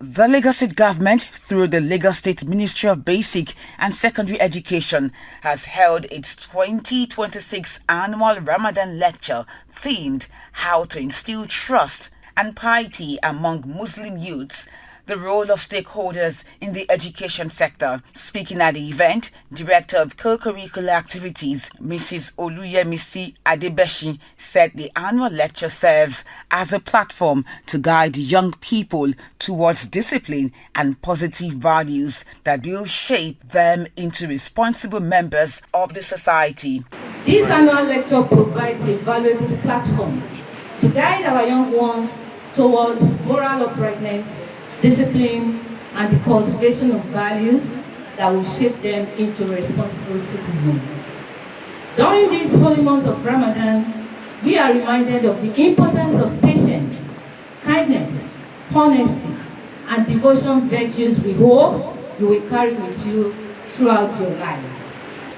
The Lagos State government, through the Lagos State Ministry of Basic and Secondary Education, has held its 2026 annual Ramadan lecture themed How to Instill Trust and Piety Among Muslim Youths, the role of stakeholders in the education sector. Speaking at the event, Director of Co-Curricular Activities, Mrs. Oluyemisi Adebeshi, said the annual lecture serves as a platform to guide young people towards discipline and positive values that will shape them into responsible members of the society. This annual lecture provides a valuable platform to guide our young ones towards moral uprightness, discipline, and the cultivation of values that will shape them into responsible citizens. During this holy month of Ramadan, we are reminded of the importance of patience, kindness, honesty, and devotion virtues we hope you will carry with you throughout your lives.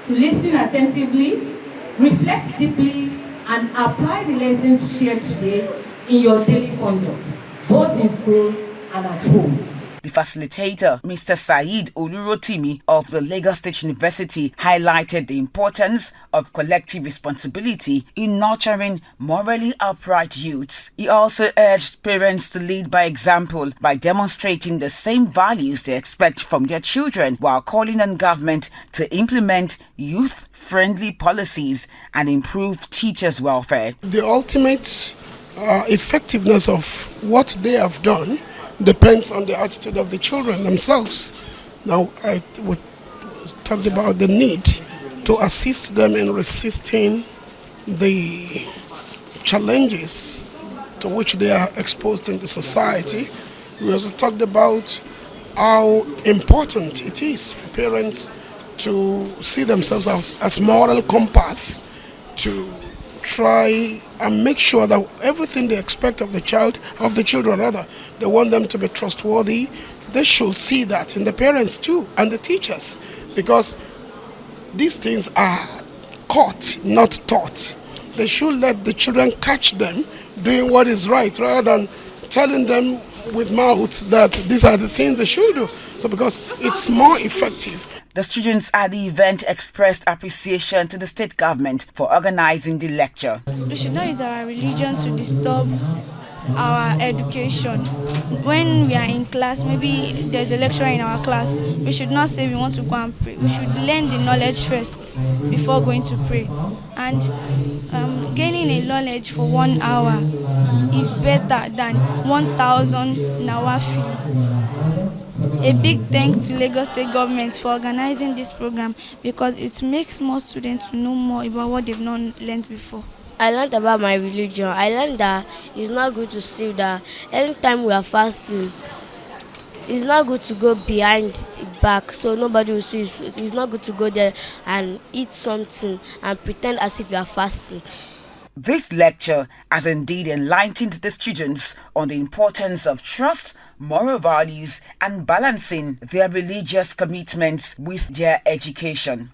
To listen attentively, reflect deeply, and apply the lessons shared today in your daily conduct, both in school and at home. The facilitator, Mr. Saeed Olurotimi of the Lagos State University, highlighted the importance of collective responsibility in nurturing morally upright youths. He also urged parents to lead by example by demonstrating the same values they expect from their children, while calling on government to implement youth-friendly policies and improve teachers' welfare. The ultimate effectiveness of what they have done depends on the attitude of the children themselves. Now, I would talk about the need to assist them in resisting the challenges to which they are exposed in the society. We also talked about how important it is for parents to see themselves as moral compass, to try and make sure that everything they expect of the children, they want them to be trustworthy. They should see that in the parents too and the teachers, because these things are caught, not taught. They should let the children catch them doing what is right rather than telling them with mouths that these are the things they should do. So because it's more effective. The students at the event expressed appreciation to the state government for organizing the lecture. We should not use our religion to disturb our education. When we are in class, maybe there's a lecturer in our class, we should not say we want to go and pray. We should learn the knowledge first before going to pray. And gaining a knowledge for 1 hour is better than 1,000 nawafil. A big thanks to Lagos State government for organizing this program, because it makes more students to know more about what they've not learned before. I learned about my religion. I learned that it's not good to sleep, that anytime we are fasting, it's not good to go behind the back so nobody will see. It's not good to go there and eat something and pretend as if you are fasting. This lecture has indeed enlightened the students on the importance of trust, moral values, and balancing their religious commitments with their education.